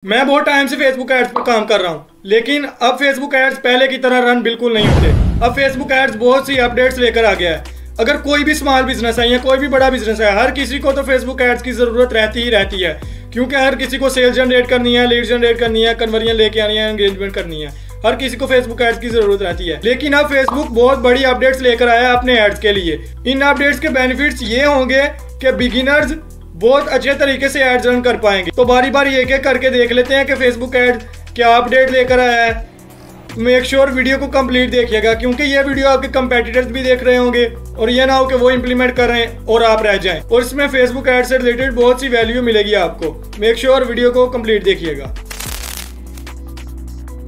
मैं बहुत टाइम से फेसबुक एड्स पर काम कर रहा हूँ, लेकिन अब फेसबुक एड्स पहले की तरह रन बिल्कुल नहीं होते। अब फेसबुक एड्स बहुत सी अपडेट्स लेकर आ गया है। अगर कोई भी स्मॉल बिजनेस है या कोई भी बड़ा बिजनेस है, हर किसी को तो फेसबुक एड्स की जरूरत रहती ही रहती है, क्योंकि हर किसी को सेल जनरेट करनी है, लीड जनरेट करनी है, कन्वर्जन लेके आनी है, एंगेजमेंट करनी है। हर किसी को फेसबुक एड्स की जरूरत रहती है। लेकिन अब फेसबुक बहुत बड़ी अपडेट्स लेकर आया है अपने एड्स के लिए। इन अपडेट्स के बेनिफिट्स ये होंगे कि बिगिनर्स बहुत अच्छे तरीके से एड्स रन कर पाएंगे। तो बारी बारी एक एक करके देख लेते हैं कि फेसबुक एड्स क्या अपडेट लेकर आया है। मेक श्योर वीडियो को कंप्लीट देखिएगा, क्योंकि ये वीडियो आपके कंपेटिटर्स भी देख रहे होंगे और ये ना हो कि वो इंप्लीमेंट कर रहे हैं और आप रह जाएं। और इसमें फेसबुक एड से रिलेटेड बहुत सी वैल्यू मिलेगी आपको। मेक श्योर वीडियो को कंप्लीट देखिएगा।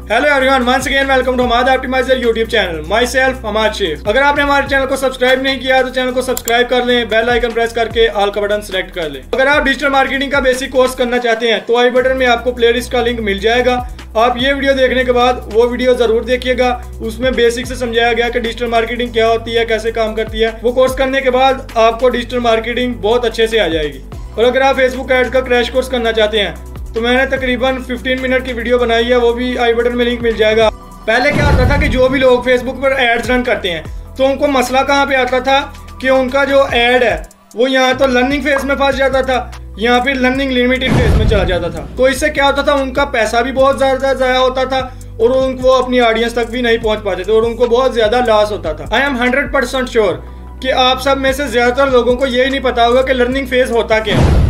Hello everyone, once again welcome to Hamad optimizer YouTube channel. Myself Hamad Shaikh. अगर आपने हमारे चैनल को सब्सक्राइब नहीं किया तो चैनल को सब्सक्राइब कर लें, बेल आइकन प्रेस करके ऑल का बटन सेलेक्ट कर लें। अगर आप डिजिटल मार्केटिंग का बेसिक कोर्स करना चाहते हैं तो आई बटन में आपको प्लेलिस्ट का लिंक मिल जाएगा। आप ये वीडियो देखने के बाद वो वीडियो जरूर देखिएगा। उसमें बेसिक से समझाया गया कि डिजिटल मार्केटिंग क्या होती है, कैसे काम करती है। वो कोर्स करने के बाद आपको डिजिटल मार्केटिंग बहुत अच्छे से आ जाएगी। और अगर आप फेसबुक एड का क्रैश कोर्स करना चाहते हैं तो मैंने तकरीबन 15 मिनट की वीडियो बनाई है, वो भी आई बटन में लिंक मिल जाएगा। पहले क्या होता था कि जो भी लोग फेसबुक पर एड्स रन करते हैं तो उनको मसला कहाँ पे आता था कि उनका जो एड है वो यहाँ तो लर्निंग फेज में फंस जाता था, यहाँ फिर लर्निंग लिमिटेड फेज में चला जाता था। तो इससे क्या होता था, उनका पैसा भी बहुत ज्यादा जाया होता था और वो अपनी ऑडियंस तक भी नहीं पहुंच पाते थे और उनको बहुत ज्यादा लॉस होता था। आई एम 100% श्योर कि आप सब में से ज्यादातर लोगों को यही नहीं पता होगा कि लर्निंग फेज होता क्या है।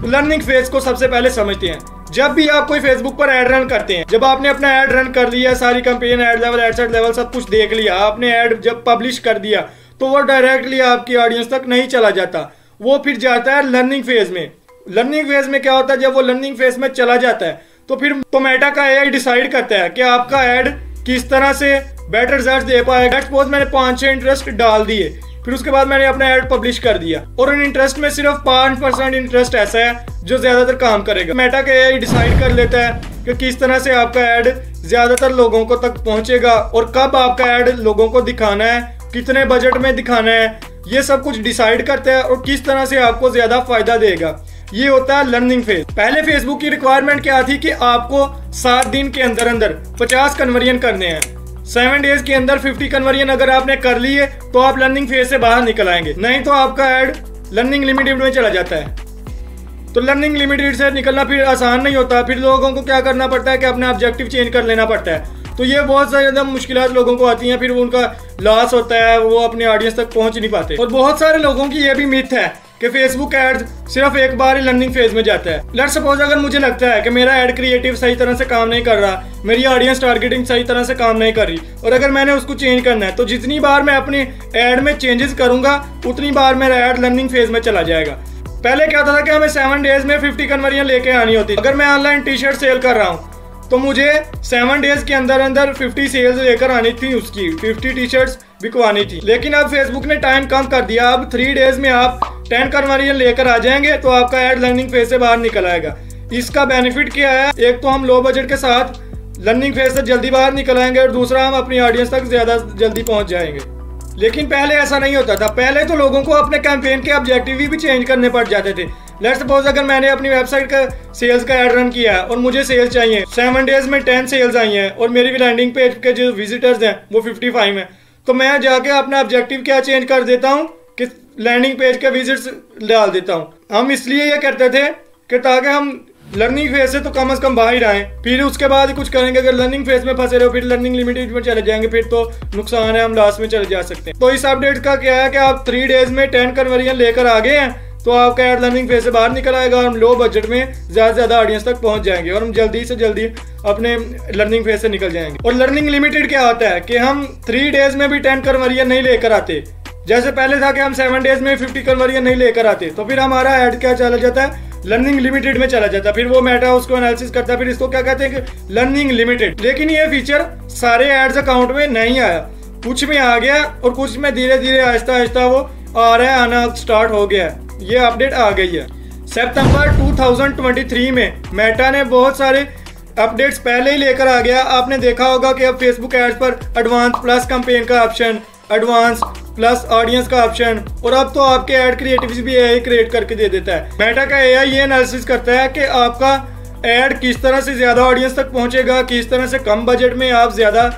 लर्निंग फेज को सबसे पहले समझते हैं। जब भी आप कोई फेसबुक पर ऐड रन करते हैं, जब आपने अपना ऐड रन कर लिया, सारी campaign, add level, ad set level सब कुछ देख लिया, आपने ऐड जब पब्लिश कर दिया तो वो डायरेक्टली आपकी ऑडियंस तक नहीं चला जाता, वो फिर जाता है लर्निंग फेज में। लर्निंग फेज में क्या होता है, जब वो लर्निंग फेज में चला जाता है तो फिर मेटा का एआई डिसाइड करता है कि आपका ऐड किस तरह से बेटर रिजल्ट दे पाएगा। सपोज मैंने 5-6 इंटरेस्ट डाल दिए, फिर उसके बाद मैंने अपना ऐड पब्लिश कर दिया और उन इंटरेस्ट में सिर्फ 5% इंटरेस्ट ऐसा है जो ज्यादातर काम करेगा। मेटा का एआई डिसाइड कर लेता है कि किस तरह से आपका ऐड ज्यादातर लोगों को तक पहुंचेगा और कब आपका ऐड लोगों को दिखाना है, कितने बजट में दिखाना है, ये सब कुछ डिसाइड करता है और किस तरह से आपको ज्यादा फायदा देगा। ये होता है लर्निंग फेज। पहले फेसबुक की रिक्वायरमेंट क्या थी कि आपको 7 दिन के अंदर अंदर 50 कन्वर्जन करने हैं। 7 डेज के अंदर 50 कन्वर्जन अगर आपने कर लिए तो आप लर्निंग फेज से बाहर निकल आएंगे, नहीं तो आपका ऐड लर्निंग लिमिटेड में चला जाता है। तो लर्निंग लिमिटेड से निकलना फिर आसान नहीं होता, फिर लोगों को क्या करना पड़ता है कि अपना ऑब्जेक्टिव चेंज कर लेना पड़ता है। तो ये बहुत ज्यादा मुश्किलात लोगों को आती हैं, फिर उनका लॉस होता है, वो अपने ऑडियंस तक पहुंच नहीं पाते। और बहुत सारे लोगों की ये भी मिथ है कि फेसबुक एड्स सिर्फ एक बार ही लर्निंग फेज में जाता है। लेट्स सपोज अगर मुझे लगता है कि मेरा एड क्रिएटिव सही तरह से काम नहीं कर रहा, मेरी ऑडियंस टारगेटिंग सही तरह से काम नहीं कर रही और अगर मैंने उसको चेंज करना है तो जितनी बार मैं अपने एड में चेंजेस करूंगा उतनी बार मेरा एड लर्निंग फेज में चला जाएगा। पहले क्या होता था कि हमें 7 डेज में 50 कन्वर्जन लेके आनी होती। अगर मैं ऑनलाइन टी शर्ट सेल कर रहा हूँ तो मुझे 7 डेज के अंदर अंदर 50 सेल्स लेकर आनी थी, उसकी 50 टी शर्ट्स बिकवानी थी। लेकिन अब फेसबुक ने टाइम कम कर दिया, अब 3 डेज में आप 10 कन्वर्जन लेकर आ जाएंगे तो आपका एड लर्निंग फेज से बाहर निकल आएगा। इसका बेनिफिट क्या है, एक तो हम लो बजट के साथ लर्निंग फेज से जल्दी बाहर निकल आएंगे और दूसरा हम अपनी ऑडियंस तक ज्यादा जल्दी पहुंच जाएंगे। लेकिन पहले ऐसा नहीं होता था। पहले तो लोगों को अपने कैंपेन के ऑब्जेक्टिव भी चेंज करने पड़ जाते थे। लेट्स सपोज अगर मैंने अपनी वेबसाइट का सेल्स का एड रन किया है और मुझे सेल्स चाहिए, 7 डेज में 10 सेल्स आई हैं और मेरी लैंडिंग पेज के जो विजिटर्स हैं वो 55 हैं, तो मैं जाके अपना ऑब्जेक्टिव क्या चेंज कर देता हूँ कि लैंडिंग पेज के विजिट्स डाल देता हूँ। हम इसलिए ये करते थे कि ताकि हम लर्निंग फेज से तो कम से कम बाहर आए, फिर उसके बाद ही कुछ करेंगे। अगर लर्निंग फेज में फंसे रहो फिर लर्निंग लिमिटेड में चले जाएंगे, फिर तो नुकसान है, हम लॉस में चले जा सकते हैं। तो इस अपडेट का क्या है कि आप 3 डेज में 10 कन्वर्जन लेकर आ गए हैं तो आपका एड लर्निंग फेज से बाहर निकल आएगा और हम लो बजट में ज्यादा ऑडियंस तक पहुंच जाएंगे और हम जल्दी से जल्दी अपने लर्निंग फेज से निकल जाएंगे। और लर्निंग लिमिटेड क्या होता है कि हम 3 डेज में भी 10 कन्वर्जन नहीं लेकर आते। जैसे पहले था कि हम 7 डेज में 50 कन्वर्जन नहीं लेकर आते तो फिर हमारा एड क्या चला जाता है, लर्निंग लिमिटेड में चला जाता है। फिर वो मेटा उसको एनालिसिस करता है, फिर इसको क्या कहते हैं कि लर्निंग लिमिटेड। लेकिन ये फीचर सारे एड्स अकाउंट में नहीं आया, कुछ में आ गया और कुछ में धीरे धीरे आहिस्ता आहिस्ता वो आ रहा है, आना स्टार्ट हो गया है। ये अपडेट आ गई है। सितंबर 2023 में मेटा ने बहुत सारे अपडेट्स पहले ही लेकर आ गया। आपने देखा होगा कि अब फेसबुक एड्स पर एडवांस प्लस कैंपेन का ऑप्शन, एडवांस प्लस ऑडियंस का ऑप्शन, और अब तो आपके ऐड क्रिएटिव्स भी एआई क्रिएट करके दे देता है। मेटा का एआई ये एनालिसिस करता है कि आपका ऐड किस तरह से ज्यादा ऑडियंस तक पहुंचेगा, किस तरह से कम बजट में आप ज्यादा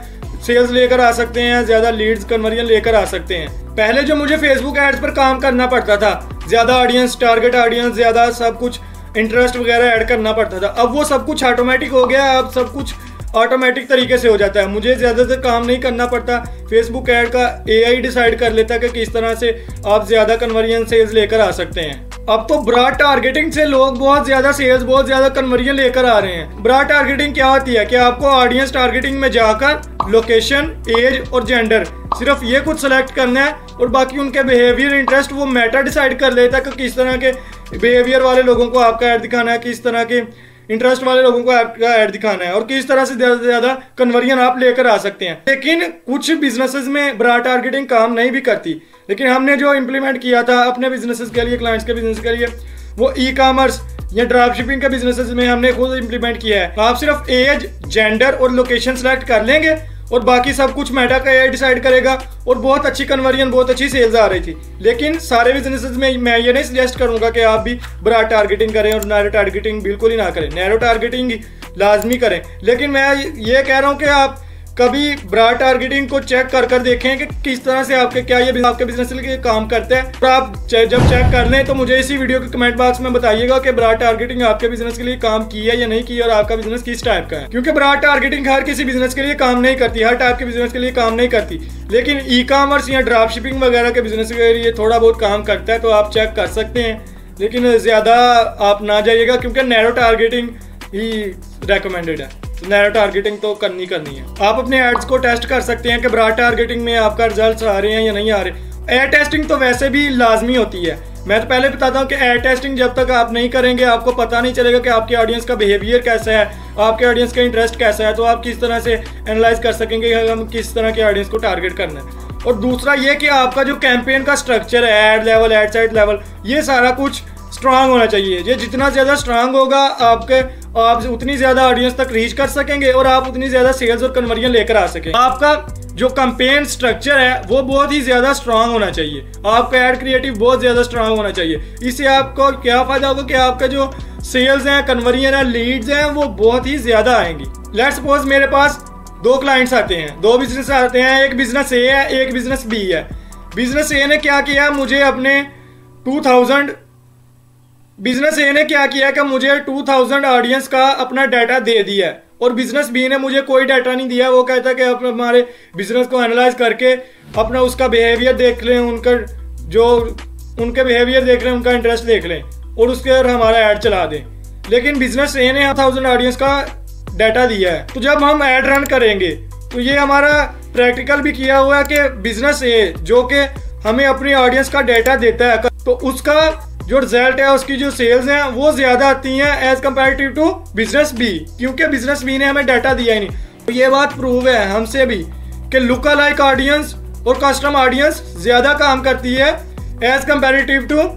सेल्स लेकर आ सकते हैं, ज्यादा लीड्स कन्वर्जन लेकर आ सकते हैं। पहले जो मुझे फेसबुक एड्स पर काम करना पड़ता था, ज्यादा ऑडियंस, टारगेट ऑडियंस, ज्यादा सब कुछ इंटरेस्ट वगैरह ऐड करना पड़ता था, अब वो सब कुछ ऑटोमेटिक हो गया। अब सब कुछ ऑटोमेटिक तरीके से हो जाता है, मुझे ज्यादातर काम नहीं करना पड़ता। फेसबुक ऐड का AI डिसाइड कर लेता है कि किस तरह से आप ज्यादा कन्वर्जन सेल्स लेकर आ सकते हैं। अब तो ब्रॉड टारगेटिंग से लोग बहुत ज्यादा सेल्स, बहुत ज्यादा कन्वर्जन लेकर आ रहे हैं। ब्रॉड टारगेटिंग क्या होती है कि आपको ऑडियंस टारगेटिंग में जाकर लोकेशन, एज और जेंडर, सिर्फ ये कुछ सेलेक्ट करना है और बाकी उनके बिहेवियर, इंटरेस्ट वो मेटा डिसाइड कर लेता है कि किस तरह के बिहेवियर वाले लोगों को आपका ऐड दिखाना है, किस तरह के इंटरेस्ट वाले लोगों को आपका ऐड दिखाना है और किस तरह से ज्यादा से ज्यादा कन्वर्जन आप लेकर आ सकते हैं। लेकिन कुछ बिजनेसेस में ब्रॉड टारगेटिंग काम नहीं भी करती, लेकिन हमने जो इम्प्लीमेंट किया था अपने बिजनेसेस के लिए, क्लाइंट्स के बिजनेस के लिए, वो ई-कॉमर्स या ड्रॉप शिपिंग के बिजनेसेस में हमने खुद इम्प्लीमेंट किया है। आप सिर्फ एज, जेंडर और लोकेशन सेलेक्ट कर लेंगे और बाकी सब कुछ मेटा का AI डिसाइड करेगा और बहुत अच्छी कन्वर्जन, बहुत अच्छी सेल्स आ रही थी। लेकिन सारे बिजनेसेस में मैं ये नहीं सजेस्ट करूंगा कि आप भी ब्रॉड टारगेटिंग करें और नैरो टारगेटिंग बिल्कुल ही ना करें, नैरो टारगेटिंग लाजमी करें। लेकिन मैं ये कह रहा हूँ कि आप कभी ब्रॉड टारगेटिंग को चेक कर देखें कि किस तरह से आपके, क्या ये आपके बिजनेस के लिए काम करता है। और आप जब चेक कर लें तो मुझे इसी वीडियो के कमेंट बॉक्स में बताइएगा कि ब्रॉड टारगेटिंग आपके बिजनेस के लिए काम की है या नहीं की और आपका बिजनेस किस टाइप का है। क्योंकि ब्रॉड टारगेटिंग हर किसी बिजनेस के लिए काम नहीं करती, हर टाइप के बिजनेस के लिए काम नहीं करती, लेकिन ई-कॉमर्स या ड्रॉप शिपिंग वगैरह के बिजनेस के लिए थोड़ा बहुत काम करता है, तो आप चेक कर सकते हैं। लेकिन ज्यादा आप ना जाइएगा क्योंकि नैरो टारगेटिंग ही रेकमेंडेड है, नैरो टारगेटिंग तो करनी है। आप अपने एड्स को टेस्ट कर सकते हैं कि ब्रॉड टारगेटिंग में आपका रिजल्ट्स आ रहे हैं या नहीं आ रहे। एड टेस्टिंग तो वैसे भी लाजमी होती है। मैं तो पहले बताता हूँ कि एड टेस्टिंग जब तक आप नहीं करेंगे आपको पता नहीं चलेगा कि आपके ऑडियंस का बिहेवियर कैसा है, आपके ऑडियंस का इंटरेस्ट कैसा है, तो आप किस तरह से एनालाइज कर सकेंगे कि हम किस तरह के ऑडियंस को टारगेट करना है। और दूसरा ये कि आपका जो कैंपेन का स्ट्रक्चर है, ad level, ad site level, ये सारा कुछ स्ट्रांग होना चाहिए। ये जितना ज्यादा स्ट्रांग होगा आप उतनी ज्यादा ऑडियंस तक रीच कर सकेंगे और आप उतनी ज्यादा सेल्स और कन्वर्जन लेकर आ सकेंगे। आपका जो कैंपेन स्ट्रक्चर है वो बहुत ही ज्यादा स्ट्रांग होना चाहिए, आपका एड क्रिएटिव बहुत ज्यादा स्ट्रांग होना चाहिए। इससे आपको क्या फायदा होगा कि आपका जो सेल्स हैं, कन्वर्जन है, लीड्स हैं, वो बहुत ही ज्यादा आएंगी। लेट्स सपोज मेरे पास 2 क्लाइंट्स आते हैं, 2 बिजनेस आते हैं, एक बिजनेस ए है, एक बिजनेस बी है। बिजनेस ए ने क्या किया, मुझे अपने 2000 बिजनेस ए ने क्या किया कि मुझे 2000 ऑडियंस का अपना डाटा दे दिया है और बिजनेस बी ने मुझे कोई डाटा नहीं दिया। वो कहता है कि आप हमारे बिजनेस को एनालाइज करके अपना उसका बिहेवियर देख लें, उनका जो उनके बिहेवियर देख लें, उनका इंटरेस्ट देख लें और उसके अंदर हमारा ऐड चला दें। लेकिन बिजनेस ए ने 1000 ऑडियंस का डाटा दिया है, तो जब हम ऐड रन करेंगे तो ये हमारा प्रैक्टिकल भी किया हुआ है कि बिजनेस ए जो कि हमें अपनी ऑडियंस का डाटा देता है तो उसका जो रिजल्ट है, उसकी जो सेल्स हैं वो ज्यादा आती हैं as comparative to business B, क्योंकि बिजनेस बी ने हमें डाटा दिया ही नहीं। तो ये बात प्रूव है हमसे भी कि लुक अलाइक ऑडियंस और कस्टम ऑडियंस ज्यादा काम करती है एज कंपेरेटिव टू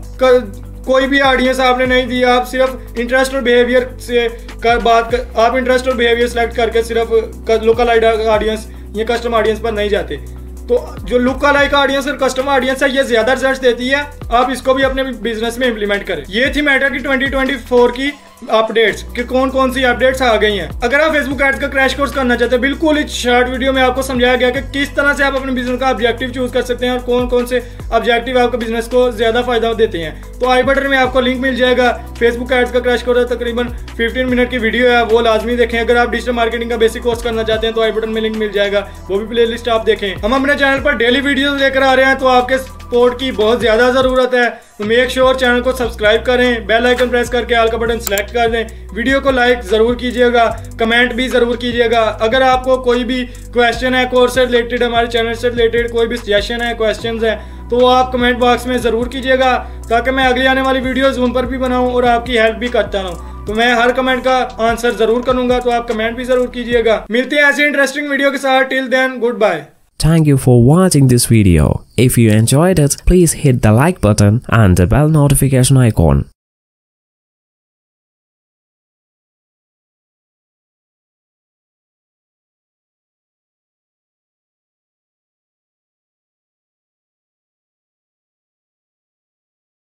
कोई भी ऑडियंस आपने नहीं दी। आप सिर्फ इंटरेस्ट और बिहेवियर से आप इंटरेस्ट और बिहेवियर सेलेक्ट करके सिर्फ लुक अलाइक ऑडियंस या कस्टम ऑडियंस पर नहीं जाते। तो जो लुक अलाइक ऑडियंस और कस्टमर ऑडियंस है ये ज्यादा रिजल्ट देती है, आप इसको भी अपने बिजनेस में इंप्लीमेंट करें। ये थी मेटा की 2024 की अपडेट्स कि कौन कौन सी अपडेट्स आ गई हैं। अगर आप फेसबुक एड्स का क्रैश कोर्स करना चाहते हैं, बिल्कुल इस शॉर्ट वीडियो में आपको समझाया गया कि किस तरह से आप अपने बिजनेस का ऑब्जेक्टिव चूज कर सकते हैं और कौन कौन से ऑब्जेक्टिव आपके बिजनेस को ज्यादा फायदा देते हैं। तो आई बटन में आपको लिंक मिल जाएगा। फेसबुक एड्स का क्रैश कोर्स तकरीबन 15 मिनट की वीडियो है, वो लाजमी देखें। अगर आप डिजिटल मार्केटिंग का बेसिक कोर्स करना चाहते हैं तो आई बटन में लिंक मिल जाएगा, वो भी प्लेलिस्ट आप देखें। हम अपने चैनल पर डेली वीडियो लेकर आ रहे हैं, तो आपके सपोर्ट की बहुत ज्यादा जरूरत है। तो मेक श्योर चैनल को सब्सक्राइब करें, बेल आइकन प्रेस करके ऑल का बटन सेलेक्ट कर दें। वीडियो को लाइक जरूर कीजिएगा, कमेंट भी जरूर कीजिएगा। अगर आपको कोई भी क्वेश्चन है कोर्स से रिलेटेड, हमारे चैनल से रिलेटेड कोई भी सजेशन है, क्वेश्चंस है, तो वो आप कमेंट बॉक्स में जरूर कीजिएगा ताकि मैं अगली आने वाली वीडियोस उन पर भी बनाऊं और आपकी हेल्प भी करता रहूं। तो मैं हर कमेंट का आंसर जरूर करूंगा, तो आप कमेंट भी जरूर कीजिएगा। मिलते हैं ऐसे इंटरेस्टिंग वीडियो के साथ। Till then, goodbye. Thank you for watching this video. If you enjoyed it, please hit the like button and the bell notification icon.